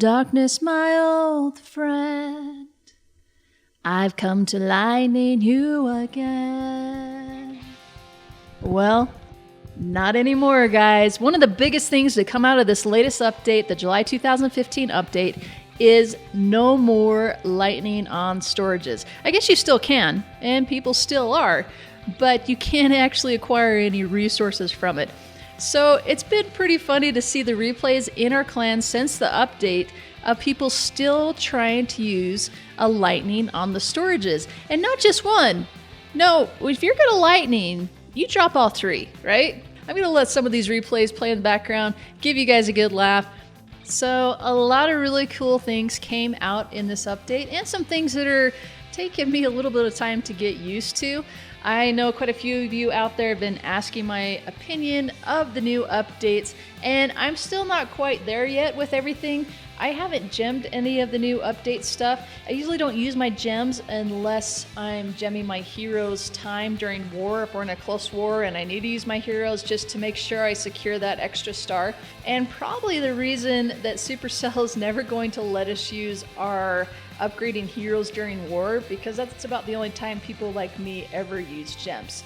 darkness, my old friend. I've come to lightning you again. Well, not anymore, guys. One of the biggest things to come out of this latest update, the July 2015 update, is no more lightning on storages. I guess you still can, and people still are, but you can't actually acquire any resources from it. So it's been pretty funny to see the replays in our clan since the update of people still trying to use a lightning on the storages. And not just one. No, if you're gonna lightning, you drop all three, right? I'm gonna let some of these replays play in the background, give you guys a good laugh. So a lot of really cool things came out in this update, and some things that are taking me a little bit of time to get used to. I know quite a few of you out there have been asking my opinion of the new updates, and I'm still not quite there yet with everything. I haven't gemmed any of the new update stuff. I usually don't use my gems unless I'm gemming my heroes' time during war, if we're in a close war and I need to use my heroes just to make sure I secure that extra star. And probably the reason that Supercell is never going to let us use our upgrading heroes during war, because that's about the only time people like me ever use gems.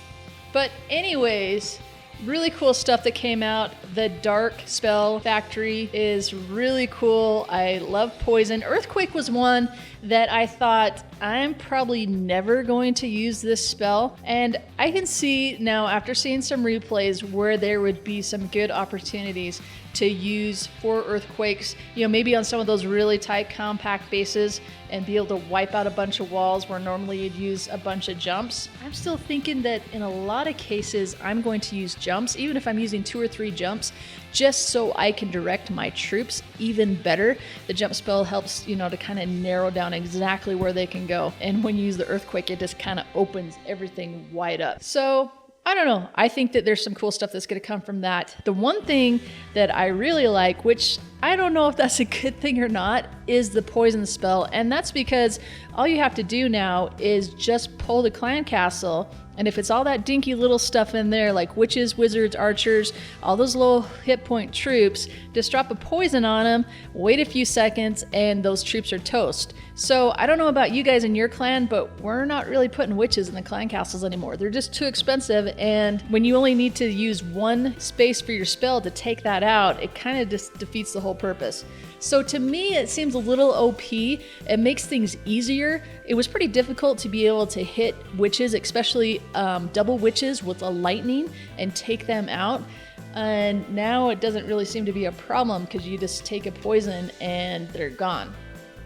But anyways, really cool stuff that came out. The Dark Spell Factory is really cool. I love Poison. Earthquake was one that I thought, I'm probably never going to use this spell. And I can see now, after seeing some replays, where there would be some good opportunities to use for Earthquakes, maybe on some of those really tight compact bases, and be able to wipe out a bunch of walls where normally you'd use a bunch of jumps. I'm still thinking that in a lot of cases, I'm going to use jumps, even if I'm using 2 or 3 jumps, just so I can direct my troops even better. The jump spell helps, to kind of narrow down exactly where they can go. And when you use the Earthquake, it just kind of opens everything wide up. So I don't know. I think that there's some cool stuff that's going to come from that. The one thing that I really like, which I don't know if that's a good thing or not, is the Poison spell. And that's because all you have to do now is just pull the clan castle. And if it's all that dinky little stuff in there, like witches, wizards, archers, all those low hit point troops, just drop a poison on them, wait a few seconds, and those troops are toast. So I don't know about you guys in your clan, but we're not really putting witches in the clan castles anymore. They're just too expensive, and when you only need to use one space for your spell to take that out, it kind of just defeats the whole purpose. So to me, it seems a little OP. It makes things easier. It was pretty difficult to be able to hit witches, especially double witches with a lightning, and take them out. And now it doesn't really seem to be a problem because you just take a poison and they're gone.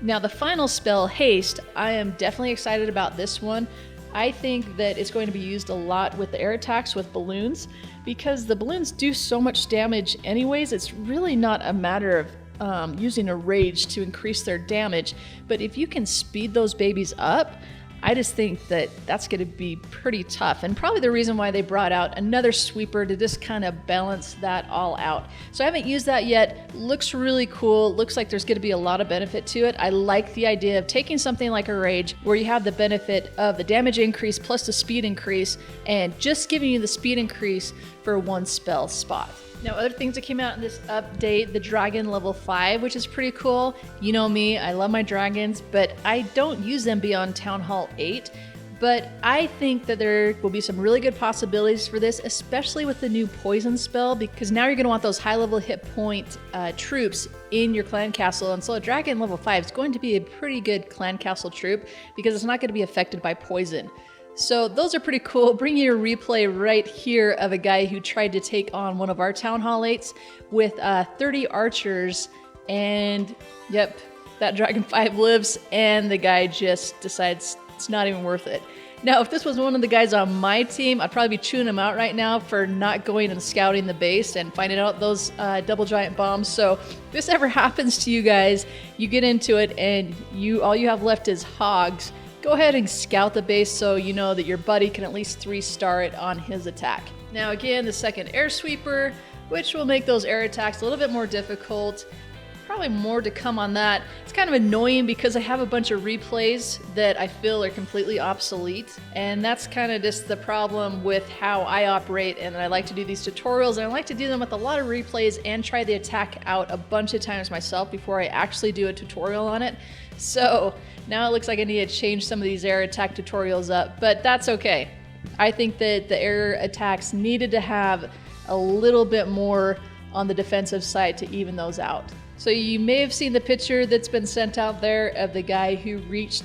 Now the final spell, Haste, I am definitely excited about this one. I think that it's going to be used a lot with the air attacks with balloons, because the balloons do so much damage anyways. It's really not a matter of using a rage to increase their damage, but if you can speed those babies up, I just think that that's going to be pretty tough, and probably the reason why they brought out another sweeper to just kind of balance that all out. So I haven't used that yet. Looks really cool. Looks like there's going to be a lot of benefit to it. I like the idea of taking something like a rage where you have the benefit of the damage increase plus the speed increase, and just giving you the speed increase for one spell spot. Now, other things that came out in this update, the dragon level 5, which is pretty cool. You know me, I love my dragons, but I don't use them beyond Town Hall 8. But I think that there will be some really good possibilities for this, especially with the new poison spell, because now you're going to want those high level hit point troops in your clan castle. And so a dragon level 5 is going to be a pretty good clan castle troop, because it's not going to be affected by poison. So those are pretty cool. Bring you a replay right here of a guy who tried to take on one of our Town Hall 8s with 30 archers, and yep, that Dragon 5 lives, and the guy just decides it's not even worth it. Now, if this was one of the guys on my team, I'd probably be chewing him out right now for not going and scouting the base and finding out those double giant bombs. So if this ever happens to you guys, you get into it and all you have left is hogs, go ahead and scout the base so you know that your buddy can at least 3-star it on his attack. Now again, the second air sweeper, which will make those air attacks a little bit more difficult. probably more to come on that. It's kind of annoying because I have a bunch of replays that I feel are completely obsolete, and that's kind of just the problem with how I operate. And I like to do these tutorials, and I like to do them with a lot of replays and try the attack out a bunch of times myself before I actually do a tutorial on it. So now it looks like I need to change some of these air attack tutorials up, but that's okay. I think that the air attacks needed to have a little bit more on the defensive side to even those out. So you may have seen the picture that's been sent out there of the guy who reached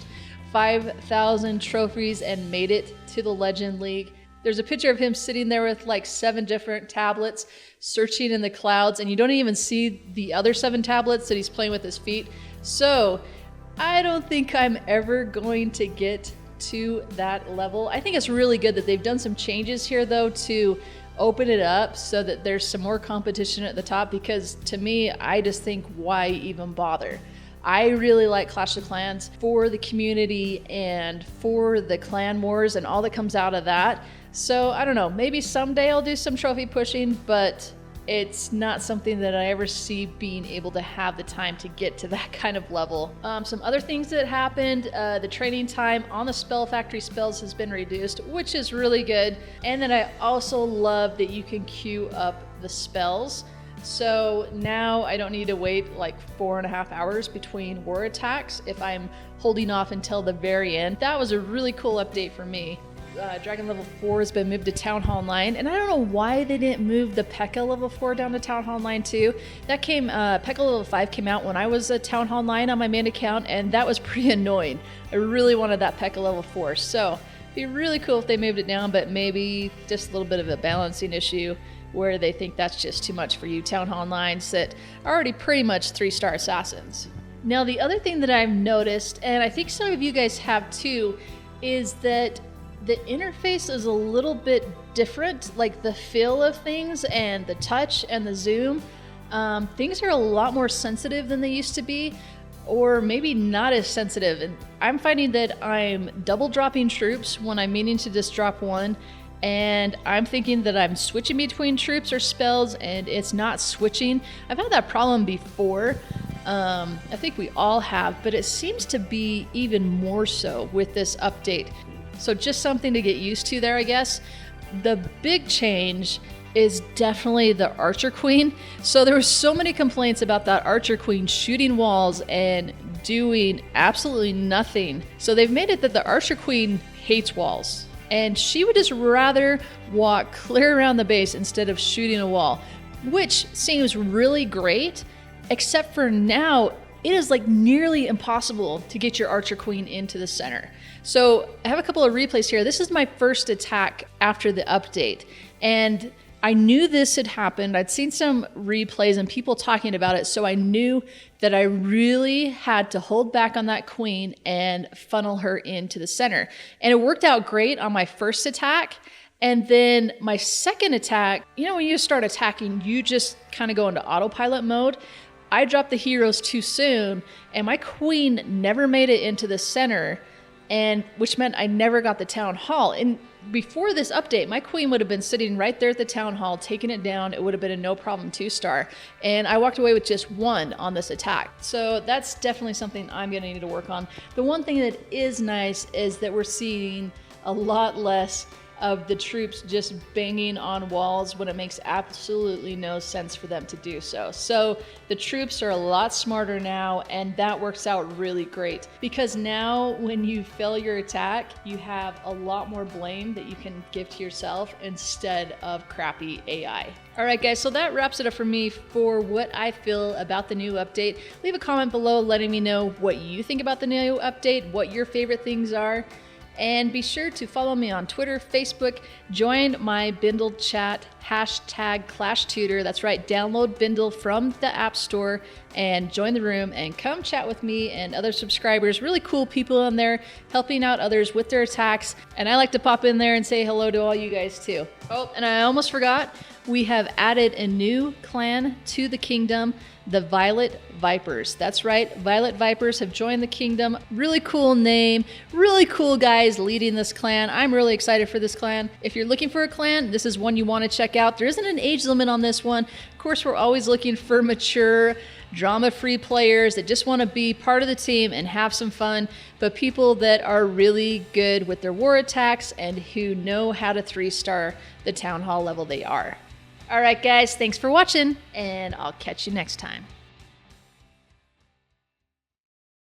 5,000 trophies and made it to the Legend League. There's a picture of him sitting there with like 7 different tablets searching in the clouds, and you don't even see the other 7 tablets that he's playing with his feet. So I don't think I'm ever going to get to that level. I think it's really good that they've done some changes here though to open it up so that there's some more competition at the top, because to me, I just think, why even bother? I really like Clash of Clans for the community and for the clan wars and all that comes out of that. So I don't know, maybe someday I'll do some trophy pushing, but it's not something that I ever see being able to have the time to get to that kind of level. Some other things that happened, the training time on the Spell Factory spells has been reduced, which is really good. And then I also love that you can queue up the spells. So now I don't need to wait like 4.5 hours between war attacks if I'm holding off until the very end. That was a really cool update for me. Dragon level 4 has been moved to Town Hall 9, and I don't know why they didn't move the P.E.K.K.A. level 4 down to Town Hall 9 too. That came, P.E.K.K.A. level 5 came out when I was a Town Hall 9 on my main account, and that was pretty annoying. I really wanted that P.E.K.K.A. level 4, so it'd be really cool if they moved it down, but maybe just a little bit of a balancing issue where they think that's just too much for you Town Hall 9s that are already pretty much 3-star assassins. Now the other thing that I've noticed, and I think some of you guys have too, is that the interface is a little bit different, like the feel of things and the touch and the zoom. Things are a lot more sensitive than they used to be, or maybe not as sensitive. And I'm finding that I'm double dropping troops when I'm meaning to just drop one, and I'm thinking that I'm switching between troops or spells and it's not switching. I've had that problem before. I think we all have, but it seems to be even more so with this update. So just something to get used to there, I guess. The big change is definitely the Archer Queen. So there were so many complaints about that Archer Queen shooting walls and doing absolutely nothing. So they've made it that the Archer Queen hates walls, and she would just rather walk clear around the base instead of shooting a wall, which seems really great, except for now it is like nearly impossible to get your Archer Queen into the center. So I have a couple of replays here. This is my first attack after the update, and I knew this had happened. I'd seen some replays and people talking about it, so I knew that I really had to hold back on that queen and funnel her into the center. And it worked out great on my first attack. And then my second attack, you know, when you start attacking, you just kind of go into autopilot mode. I dropped the heroes too soon, and my queen never made it into the center, and which meant I never got the town hall. And before this update, my queen would have been sitting right there at the town hall, taking it down. It would have been a no problem 2-star. And I walked away with just 1 on this attack. So that's definitely something I'm going to need to work on. The one thing that is nice is that we're seeing a lot less of the troops just banging on walls when it makes absolutely no sense for them to do so. So the troops are a lot smarter now, and that works out really great, because now when you fail your attack, you have a lot more blame that you can give to yourself instead of crappy AI. All right, guys, so that wraps it up for me for what I feel about the new update. Leave a comment below letting me know what you think about the new update, what your favorite things are. And be sure to follow me on Twitter, Facebook, join my Bindle chat, hashtag Clash Tutor. That's right, download Bindle from the App Store and join the room and come chat with me and other subscribers. Really cool people on there helping out others with their attacks. And I like to pop in there and say hello to all you guys too. Oh, and I almost forgot, we have added a new clan to the kingdom, the Violet Vipers. That's right, Violet Vipers have joined the kingdom. Really cool name, really cool guys leading this clan. I'm really excited for this clan. If you're looking for a clan, this is one you want to check out. There isn't an age limit on this one. Of course, we're always looking for mature drama-free players that just want to be part of the team and have some fun, but people that are really good with their war attacks and who know how to 3-star the Town Hall level they are. All right, guys, thanks for watching, and I'll catch you next time.